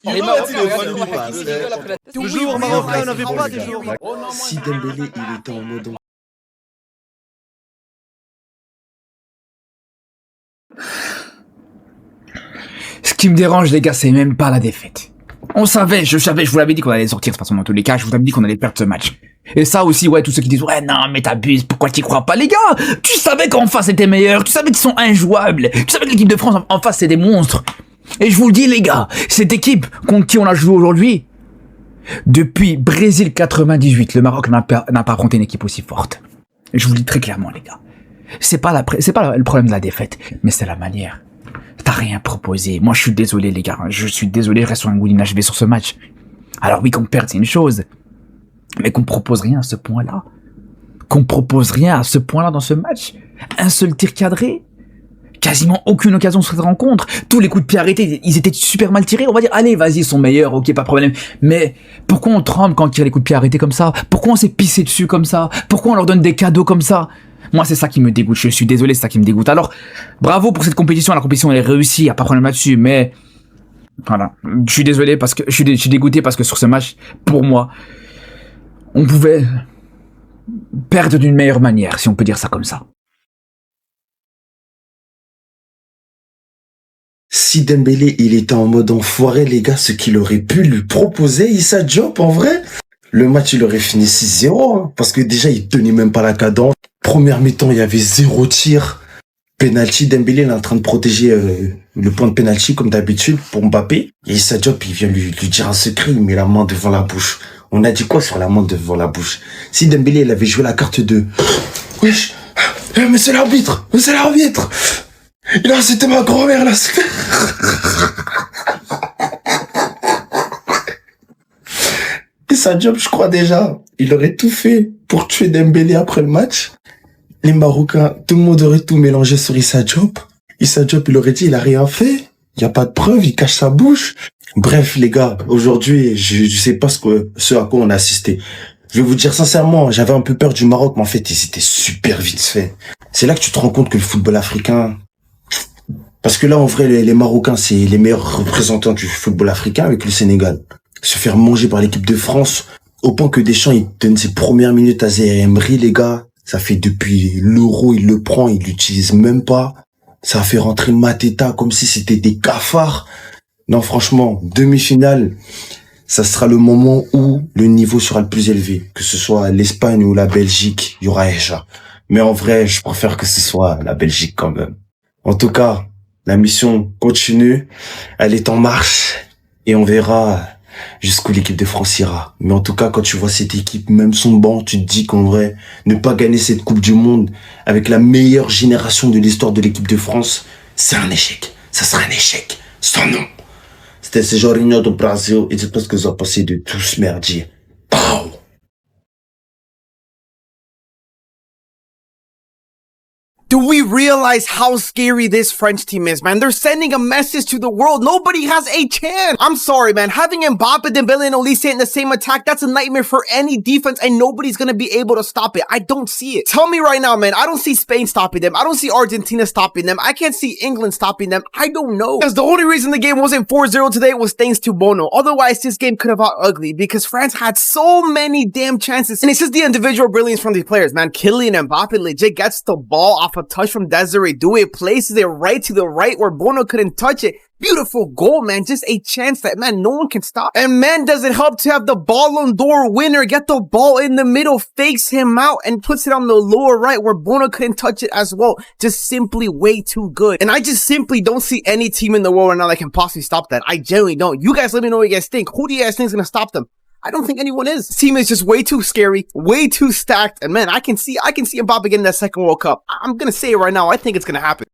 Les Marocains, regardez comment ils rigolent après la... Le joueur marocain n'avait pas des joueurs marocains. Si Dembélé, il était en mode... Ce qui me dérange, les gars, c'est même pas la défaite. On savait, je vous l'avais dit qu'on allait sortir de toute façon dans tous les cas, je vous avais dit qu'on allait perdre ce match. Et ça aussi, ouais, tous ceux qui disent, ouais, non, mais t'abuses, pourquoi t'y crois pas, les gars? Tu savais qu'en face c'était meilleur, tu savais qu'ils sont injouables, tu savais que l'équipe de France en face c'est des monstres. Et je vous le dis, les gars, cette équipe contre qui on a joué aujourd'hui, depuis Brésil 98, le Maroc n'a pas affronté une équipe aussi forte. Et je vous le dis très clairement, les gars. C'est pas le problème de la défaite, mais c'est la manière. T'as rien proposé. Moi, je suis désolé, les gars. Je suis désolé, je reste sur un goût d'inachevé sur ce match. Alors oui, qu'on perde, c'est une chose. Mais qu'on propose rien à ce point-là. Qu'on propose rien à ce point-là dans ce match. Un seul tir cadré. Quasiment aucune occasion sur cette rencontre. Tous les coups de pied arrêtés, ils étaient super mal tirés. On va dire, allez, vas-y, ils sont meilleurs, ok, pas de problème. Mais pourquoi on tremble quand on tire les coups de pied arrêtés comme ça? Pourquoi on s'est pissé dessus comme ça? Pourquoi on leur donne des cadeaux comme ça? Moi, c'est ça qui me dégoûte. Je suis désolé, c'est ça qui me dégoûte. Alors, bravo pour cette compétition. La compétition, elle est réussie. Y a pas de problème là-dessus. Mais, voilà. Je suis désolé parce que, je suis dégoûté parce que sur ce match, pour moi, on pouvait perdre d'une meilleure manière, si on peut dire ça comme ça. Si Dembélé, il était en mode enfoiré, les gars, ce qu'il aurait pu lui proposer, Issa Diop, en vrai, le match, il aurait fini 6-0, hein, parce que déjà, il tenait même pas la cadence. Première mi-temps, il y avait 0 tir. Penalty, Dembélé, il est en train de protéger le point de penalty, comme d'habitude, pour Mbappé. Et Issa Diop, il vient lui dire un secret, il met la main devant la bouche. On a dit quoi sur la main devant la bouche? Si Dembélé, il avait joué la carte de... Wesh, mais c'est l'arbitre, mais c'est l'arbitre. Et là, c'était ma grand-mère, là. Issa Diop, je crois déjà, il aurait tout fait pour tuer Dembélé après le match. Les Marocains, tout le monde aurait tout mélangé sur Issa Diop. Issa Diop, il aurait dit, il a rien fait. Il y a pas de preuve, il cache sa bouche. Bref, les gars, aujourd'hui, je sais pas ce à quoi on a assisté. Je vais vous dire sincèrement, j'avais un peu peur du Maroc, mais en fait, ils étaient super vite faits. C'est là que tu te rends compte que le football africain... Parce que là, en vrai, les Marocains, c'est les meilleurs représentants du football africain avec le Sénégal. Se faire manger par l'équipe de France, au point que Deschamps, il donne ses premières minutes à Zaïre Emery, les gars. Ça fait depuis l'Euro, il le prend, il l'utilise même pas. Ça a fait rentrer Mateta comme si c'était des cafards. Non, franchement, demi-finale, ça sera le moment où le niveau sera le plus élevé. Que ce soit l'Espagne ou la Belgique, il y aura Eja. Mais en vrai, je préfère que ce soit la Belgique quand même. En tout cas, la mission continue, elle est en marche et on verra jusqu'où l'équipe de France ira. Mais en tout cas, quand tu vois cette équipe, même son banc, tu te dis qu'en vrai, ne pas gagner cette Coupe du Monde avec la meilleure génération de l'histoire de l'équipe de France, c'est un échec. Ça sera un échec, sans nom. C'était ce Jorginho do Brasil et c'est parce que vous avez passé de tout ce merdier. Pow! Do we realize how scary this French team is, man? They're sending a message to the world. Nobody has a chance. I'm sorry, man. Having Mbappe, Dembele, and Olise in the same attack, that's a nightmare for any defense, and nobody's gonna be able to stop it. I don't see it. Tell me right now, man. I don't see Spain stopping them. I don't see Argentina stopping them. I can't see England stopping them. I don't know. Because the only reason the game wasn't 4-0 today was thanks to Bono. Otherwise, this game could have got ugly because France had so many damn chances. And it's just the individual brilliance from these players, man. Kylian Mbappe legit gets the ball off a touch from Desiree Doué, places it right to the right where Bono couldn't touch it. Beautiful goal, man. Just a chance that, man, no one can stop. And man, does it help to have the Ballon d'Or winner get the ball in the middle, fakes him out, and puts it on the lower right where Bono couldn't touch it as well. Just simply way too good. And I just simply don't see any team in the world right now that can possibly stop that. I genuinely don't. You guys let me know what you guys think. Who do you guys think is going to stop them? I don't think anyone is. This team is just way too scary, way too stacked, and man, I can see Mbappe getting that second World Cup. I'm gonna say it right now, I think it's gonna happen.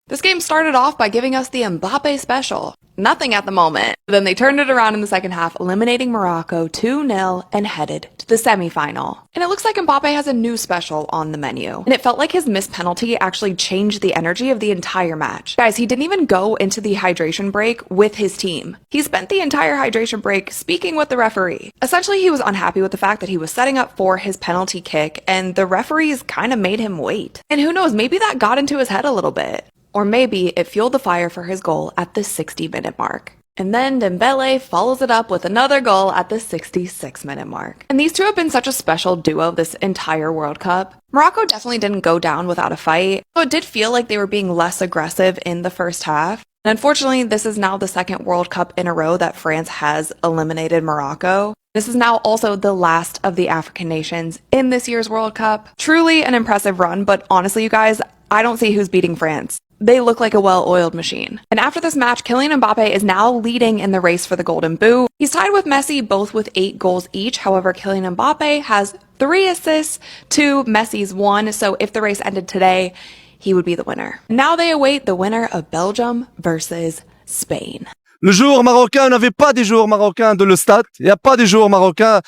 This game started off by giving us the Mbappe special. Nothing at the moment. Then they turned it around in the second half, eliminating Morocco 2-0 and headed to the semi-final. And it looks like Mbappe has a new special on the menu. And it felt like his missed penalty actually changed the energy of the entire match. Guys, he didn't even go into the hydration break with his team. He spent the entire hydration break speaking with the referee. Essentially, he was unhappy with the fact that he was setting up for his penalty kick, and the referees kind of made him wait. And who knows, maybe that got into his head a little bit. or maybe it fueled the fire for his goal at the 60-minute mark. And then Dembele follows it up with another goal at the 66-minute mark. And these two have been such a special duo this entire World Cup. Morocco definitely didn't go down without a fight, so it did feel like they were being less aggressive in the first half. And unfortunately, this is now the second World Cup in a row that France has eliminated Morocco. This is now also the last of the African nations in this year's World Cup. Truly an impressive run, but honestly, you guys, I don't see who's beating France. They look like a well-oiled machine. And after this match, Kylian Mbappe is now leading in the race for the Golden Boot. He's tied with Messi, both with 8 goals each. However, Kylian Mbappe has 3 assists to Messi's 1. So if the race ended today, he would be the winner. Now they await the winner of Belgium versus Spain. Le joueur marocain, on n'avait pas des joueurs marocains de le stade. Il n'y a pas des joueurs marocains.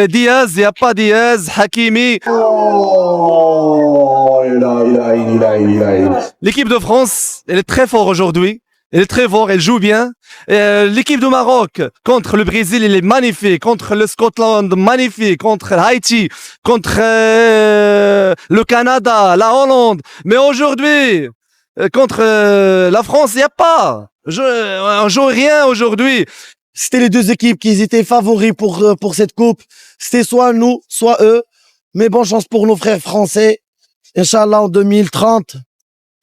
Diaz, il n'y a pas Diaz. Hakimi. Oh, il a. L'équipe de France, elle est très forte aujourd'hui. Elle est très forte, elle joue bien. L'équipe du Maroc contre le Brésil, elle est magnifique. Contre le Scotland, magnifique. Contre Haïti, contre le Canada, la Hollande. Mais aujourd'hui, contre la France, il n'y a pas. On joue rien aujourd'hui. C'était les deux équipes qui étaient favoris pour cette coupe. C'était soit nous, soit eux. Mais bonne chance pour nos frères français. Inch'Allah, en 2030,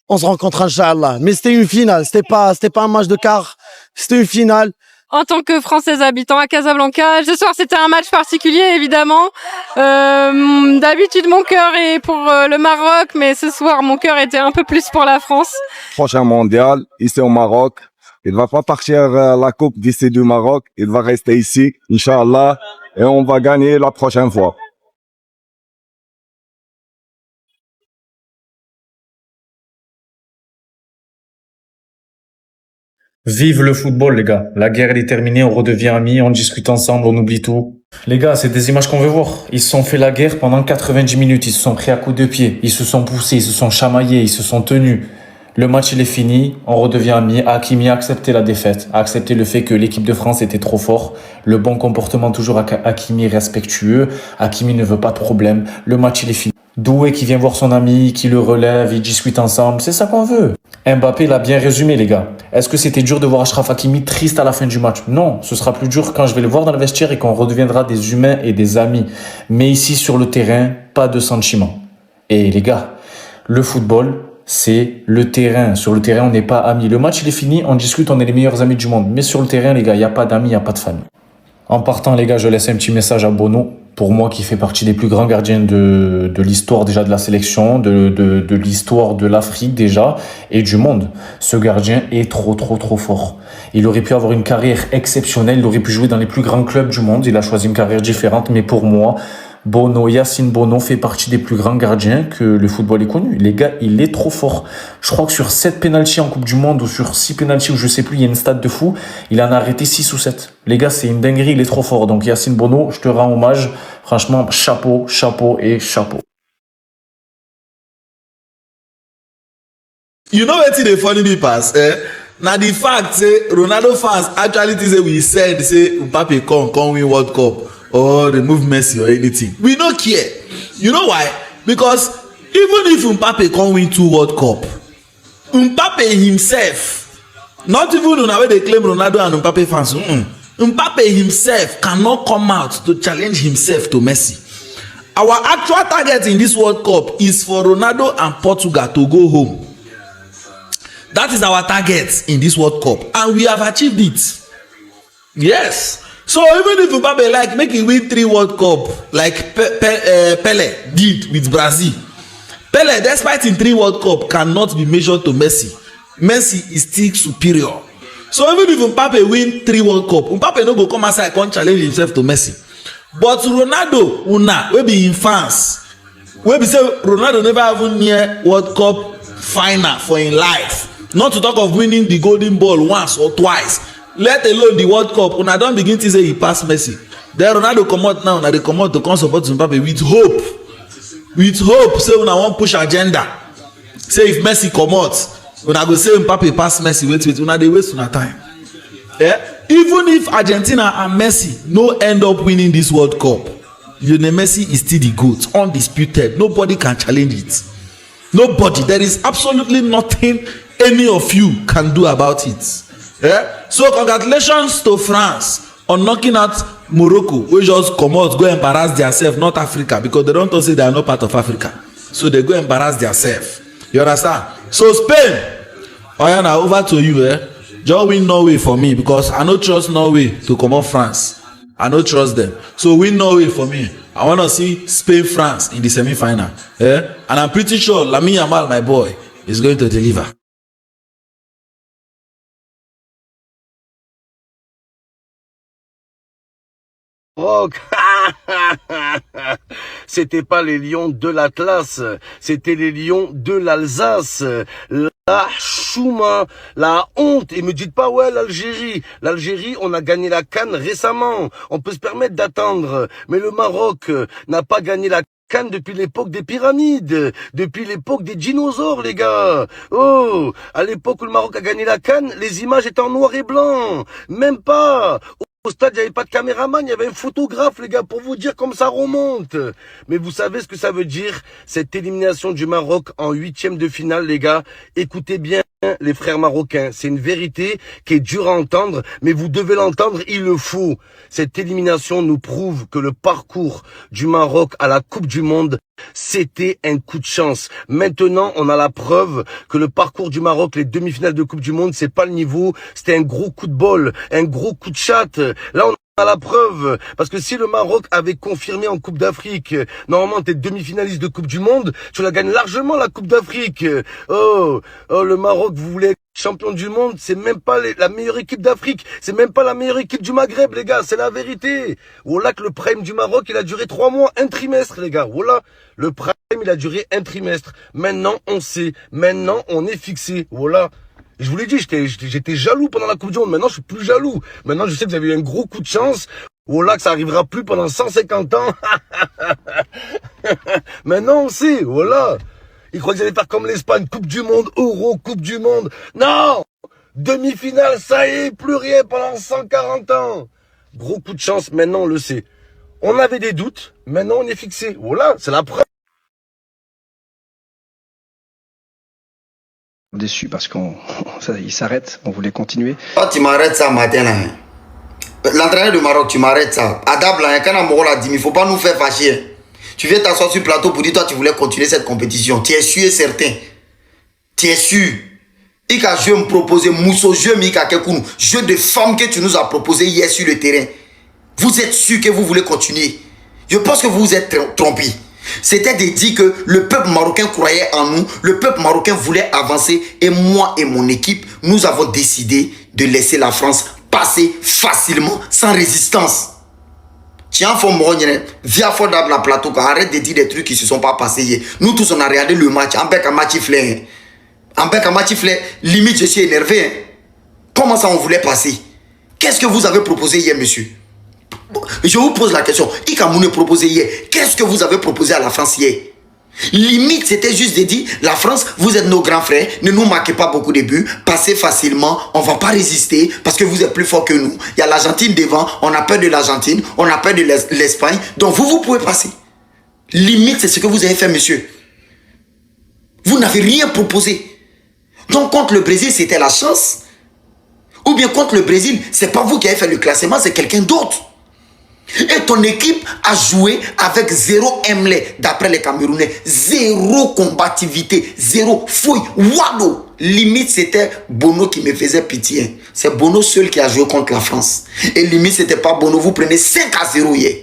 on se rencontre, Inch'Allah. Mais c'était une finale. C'était pas un match de quart. C'était une finale. En tant que Française habitant à Casablanca, ce soir c'était un match particulier évidemment. D'habitude mon cœur est pour le Maroc, mais ce soir mon cœur était un peu plus pour la France. Prochain mondial, ici au Maroc. Il va pas partir la coupe d'ici du Maroc. Il va rester ici, Inch'Allah, et on va gagner la prochaine fois. Vive le football, les gars. La guerre, elle est terminée, on redevient amis, on discute ensemble, on oublie tout. Les gars, c'est des images qu'on veut voir. Ils se sont fait la guerre pendant 90 minutes, ils se sont pris à coups de pied, ils se sont poussés, ils se sont chamaillés, ils se sont tenus. Le match, il est fini, on redevient amis. Hakimi a accepté la défaite, a accepté le fait que l'équipe de France était trop fort. Le bon comportement toujours Hakimi respectueux. Hakimi ne veut pas de problème. Le match, il est fini. Doué qui vient voir son ami, qui le relève, ils discutent ensemble. C'est ça qu'on veut. Mbappé l'a bien résumé, les gars. Est-ce que c'était dur de voir Achraf Hakimi triste à la fin du match? Non, ce sera plus dur quand je vais le voir dans le vestiaire et qu'on redeviendra des humains et des amis. Mais ici, sur le terrain, pas de sentiments. Et les gars, le football, c'est le terrain. Sur le terrain, on n'est pas amis. Le match, il est fini, on discute, on est les meilleurs amis du monde. Mais sur le terrain, les gars, il n'y a pas d'amis, il n'y a pas de famille. En partant, les gars, je laisse un petit message à Bono. Pour moi, qui fait partie des plus grands gardiens de l'histoire déjà de la sélection, de l'histoire de l'Afrique déjà, et du monde. Ce gardien est trop fort. Il aurait pu avoir une carrière exceptionnelle, il aurait pu jouer dans les plus grands clubs du monde, il a choisi une carrière différente, mais pour moi, Yacine Bono fait partie des plus grands gardiens que le football ait connu. Les gars, il est trop fort. Je crois que sur 7 pénaltys en Coupe du Monde ou sur 6 pénaltys, ou je sais plus, il y a une stat de fou, il en a arrêté 6 ou 7. Les gars, c'est une dinguerie, il est trop fort. Donc Yacine Bono, je te rends hommage. Franchement, chapeau, chapeau et chapeau. You know wetin dey funny me pass? Na the fact say Ronaldo fans actually think say we said say Mbappe come win World Cup or remove Messi or anything. We no care. You know why? Because even if Mbappe come win 2 World Cup, Mbappe himself, not even una wey dey claim Ronaldo and Mbappe fans, Mbappe himself cannot come out to challenge himself to Messi. Our actual target in this World Cup is for Ronaldo and Portugal to go home. That is our target in this World Cup, and we have achieved it. Yes. So even if Mbappe like make him win 3 World Cup like Pele did with Brazil, Pele, despite in 3 World Cup, cannot be measured to Messi. Messi is still superior. So even if Mbappe win 3 World Cup, Mbappe no go come outside come challenge himself to Messi. But Ronaldo, wey be im fans, wey be say Ronaldo never even near World Cup final for im life. Not to talk of winning the golden ball once or twice, let alone the World Cup. Una don begin think say he pass Messi. Then Ronaldo comot now, na dey comot to come support Mbappe with hope say una wan push agenda, say if Messi comot una go say Mbappe pass Messi. Wait, una dey waste una time. Even if Argentina and Messi no end up winning this World Cup, Lionel Messi is still the GOAT, undisputed. Nobody can challenge it. Nobody. There is absolutely nothing any of you can do about it. Yeah? So congratulations to France on knocking out Morocco, wey just comot go embarrass themselves, not Africa, because they don talk say they are not part of Africa. So they go embarrass themselves. You understand? So Spain, oya na over to you. Just win Norway for me, because I no trust Norway to comot France. I no trust them. So win Norway for me. I want to see Spain France in the semi-final. And I'm pretty sure Lamine Yamal, my boy, is going to deliver. Oh, c'était pas les lions de l'Atlas, c'était les lions de l'Alsace. La chouma, la honte. Et me dites pas, ouais, l'Algérie. L'Algérie, on a gagné la CAN récemment. On peut se permettre d'attendre. Mais le Maroc n'a pas gagné la CAN depuis l'époque des pyramides, depuis l'époque des dinosaures, les gars. Oh, à l'époque où le Maroc a gagné la CAN, les images étaient en noir et blanc. Même pas. Au stade, il n'y avait pas de caméraman, il y avait un photographe, les gars, pour vous dire comme ça remonte. Mais vous savez ce que ça veut dire, cette élimination du Maroc en 8e de finale, les gars. Écoutez bien, les frères marocains, c'est une vérité qui est dure à entendre, mais vous devez l'entendre, il le faut. Cette élimination nous prouve que le parcours du Maroc à la Coupe du Monde, c'était un coup de chance. Maintenant, on a la preuve que le parcours du Maroc, les demi-finales de Coupe du Monde, c'est pas le niveau, c'était un gros coup de bol, un gros coup de chatte. Là, on a la preuve, parce que si le Maroc avait confirmé en Coupe d'Afrique, normalement t'es demi-finaliste de Coupe du Monde, tu la gagnes largement la Coupe d'Afrique. Oh, le Maroc, vous voulez être champion du monde, c'est même pas la meilleure équipe d'Afrique, c'est même pas la meilleure équipe du Maghreb, les gars, c'est la vérité. Voilà que le prime du Maroc, il a duré 3 mois, un trimestre, les gars, voilà. Le prime, il a duré un trimestre. Maintenant, on sait, maintenant, on est fixé, voilà. Je vous l'ai dit, j'étais jaloux pendant la Coupe du Monde. Maintenant, je suis plus jaloux. Maintenant, je sais que vous avez eu un gros coup de chance. Voilà, que ça arrivera plus pendant 150 ans. Maintenant, on sait, voilà. Ils croient qu'ils allaient faire comme l'Espagne. Coupe du Monde, Euro, Coupe du Monde. Non! Demi-finale, ça y est, plus rien pendant 140 ans. Gros coup de chance, maintenant, on le sait. On avait des doutes, maintenant, on est fixé. Voilà, c'est la preuve. Déçu parce qu'il s'arrête, on voulait continuer. Toi, tu m'arrêtes ça matin là. L'entraîneur du Maroc, tu m'arrêtes ça. Adab là, quand on l'a dit, il ne faut pas nous faire fâcher. Tu viens t'asseoir sur le plateau pour dire toi tu voulais continuer cette compétition. Tu es sûr et certain. Tu es sûr. Il a joué me proposer Mousso, jeu de femme que tu nous as proposé hier sur le terrain. Vous êtes sûr que vous voulez continuer? Je pense que vous vous êtes trompé. C'était de dire que le peuple marocain croyait en nous, le peuple marocain voulait avancer et moi et mon équipe, nous avons décidé de laisser la France passer facilement, sans résistance. Tiens, faut me via fort dans la plateau, arrête de dire des trucs qui ne se sont pas passés hier. Nous tous on a regardé le match, en bec à match fleur. En bec à match fleur, limite je suis énervé. Comment ça on voulait passer? Qu'est-ce que vous avez proposé hier, monsieur? Je vous pose la question. Ikamoune proposé hier. Qu'est-ce que vous avez proposé à la France hier? Limite, c'était juste de dire, la France, vous êtes nos grands frères, ne nous marquez pas beaucoup de buts, passez facilement, on va pas résister parce que vous êtes plus fort que nous. Il y a l'Argentine devant, on a peur de l'Argentine, on a peur de l'Espagne, donc vous pouvez passer. Limite, c'est ce que vous avez fait, monsieur. Vous n'avez rien proposé. Donc, contre le Brésil, c'était la chance. Ou bien contre le Brésil, c'est pas vous qui avez fait le classement, c'est quelqu'un d'autre. Et ton équipe a joué avec 0 emlé d'après les Camerounais. 0 combativité, 0 fouille, wado. Limite c'était Bono qui me faisait pitié. C'est Bono seul qui a joué contre la France. Et limite c'était pas Bono, vous prenez 5-0 hier.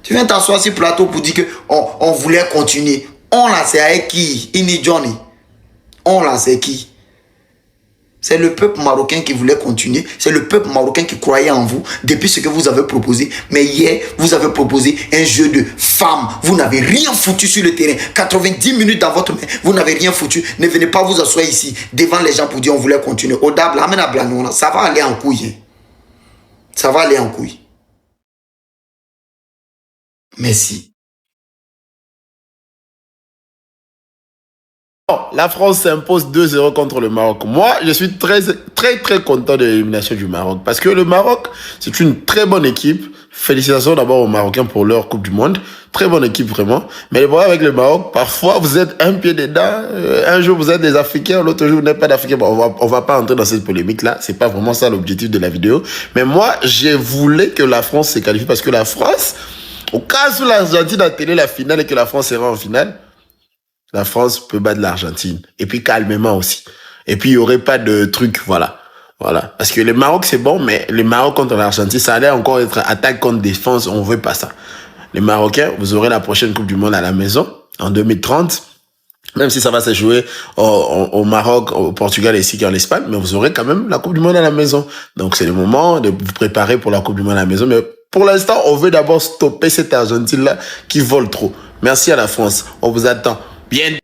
Tu viens t'asseoir sur le plateau pour dire qu'on voulait continuer. On l'a c'est avec qui? Ini Johnny. On l'a c'est qui? C'est le peuple marocain qui voulait continuer. C'est le peuple marocain qui croyait en vous depuis ce que vous avez proposé. Mais hier, vous avez proposé un jeu de femmes. Vous n'avez rien foutu sur le terrain. 90 minutes dans votre main, vous n'avez rien foutu. Ne venez pas vous asseoir ici devant les gens pour dire on voulait continuer. Ça va aller en couille. Ça va aller en couille. Merci. La France s'impose 2-0 contre le Maroc. Moi, je suis très content de l'élimination du Maroc. Parce que le Maroc, c'est une très bonne équipe. Félicitations d'abord aux Marocains pour leur Coupe du Monde. Très bonne équipe, vraiment. Mais le problème avec le Maroc, parfois, vous êtes un pied dedans. Un jour, vous êtes des Africains, l'autre jour, vous n'êtes pas d'Africains. Bon, on va pas entrer dans cette polémique-là. C'est pas vraiment ça l'objectif de la vidéo. Mais moi, j'ai voulu que la France se qualifie parce que la France, au cas où l'Argentine a télé la finale et que la France sera en finale, la France peut battre l'Argentine. Et puis, calmement aussi. Et puis, il y aurait pas de truc, voilà. Voilà. Parce que le Maroc, c'est bon, mais le Maroc contre l'Argentine, ça allait encore être attaque contre défense. On veut pas ça. Les Marocains, vous aurez la prochaine Coupe du Monde à la maison, en 2030. Même si ça va se jouer au Maroc, au Portugal et ici qu'en Espagne, mais vous aurez quand même la Coupe du Monde à la maison. Donc, c'est le moment de vous préparer pour la Coupe du Monde à la maison. Mais pour l'instant, on veut d'abord stopper cette Argentine-là qui vole trop. Merci à la France. On vous attend. Bien.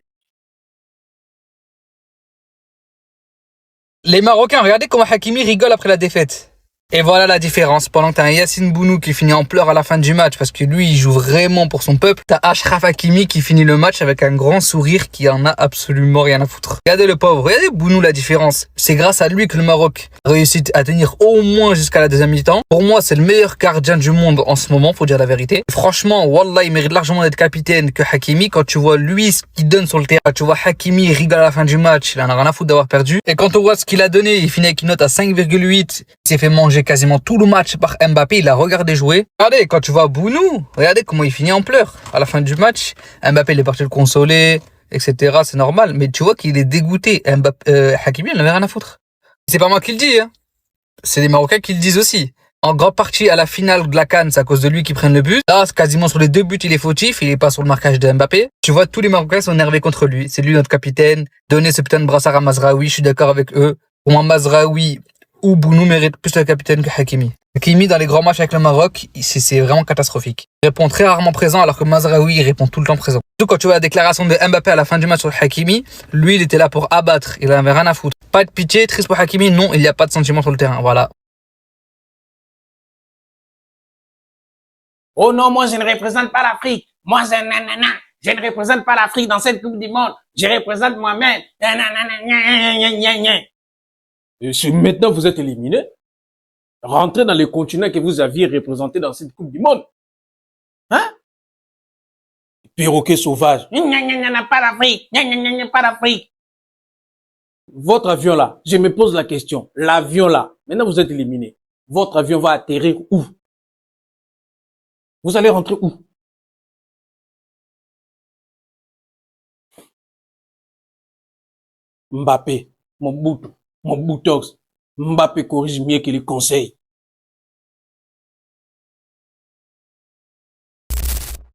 Les Marocains, regardez comment Hakimi rigole après la défaite. Et voilà la différence. Pendant que t'as un Yassine Bounou qui finit en pleurs à la fin du match parce que lui, il joue vraiment pour son peuple, t'as Achraf Hakimi qui finit le match avec un grand sourire qui en a absolument rien à foutre. Regardez le pauvre, regardez Bounou la différence. C'est grâce à lui que le Maroc réussit à tenir au moins jusqu'à la deuxième mi-temps. Pour moi, c'est le meilleur gardien du monde en ce moment, faut dire la vérité. Franchement, Wallah, il mérite largement d'être capitaine que Hakimi. Quand tu vois lui ce qu'il donne sur le terrain, tu vois Hakimi il rigole à la fin du match, il en a rien à foutre d'avoir perdu. Et quand on voit ce qu'il a donné, il finit avec une note à 5,8, il s'est fait manger quasiment tout le match par Mbappé, il a regardé jouer. Regardez, quand tu vois Bounou, regardez comment il finit en pleurs. À la fin du match, Mbappé il est parti le consoler, etc. C'est normal, mais tu vois qu'il est dégoûté. Hakimi, il n'avait rien à foutre. C'est pas moi qui le dis, hein. C'est les Marocains qui le disent aussi. En grande partie, à la finale de la CAN, c'est à cause de lui qu'ils prennent le but. Là, quasiment sur les 2 buts, il est fautif, il est pas sur le marquage de Mbappé. Tu vois, tous les Marocains sont énervés contre lui. C'est lui notre capitaine. Donnez ce putain de brassard à Mazraoui, je suis d'accord avec eux. Pour moi, Mazraoui ou Bounou mérite plus le capitaine que Hakimi. Hakimi, dans les grands matchs avec le Maroc, c'est vraiment catastrophique. Il répond très rarement présent, alors que Mazraoui, il répond tout le temps présent. Surtout quand tu vois la déclaration de Mbappé à la fin du match sur Hakimi, lui, il était là pour abattre, il avait rien à foutre. Pas de pitié, triste pour Hakimi, non, il n'y a pas de sentiment sur le terrain, voilà. Oh non, moi je ne représente pas l'Afrique. Moi c'est nanana. Je ne représente pas l'Afrique dans cette Coupe du Monde. Je représente moi-même. Et si maintenant vous êtes éliminé, rentrez dans le continent que vous aviez représenté dans cette Coupe du Monde. Hein? Perroquet sauvage. Pas l'Afrique. Pas l'Afrique. Votre avion là, je me pose la question. L'avion là, maintenant vous êtes éliminé. Votre avion va atterrir où? Vous allez rentrer où? Mbappé, mon boutox. Mbappé corrige mieux que les conseils.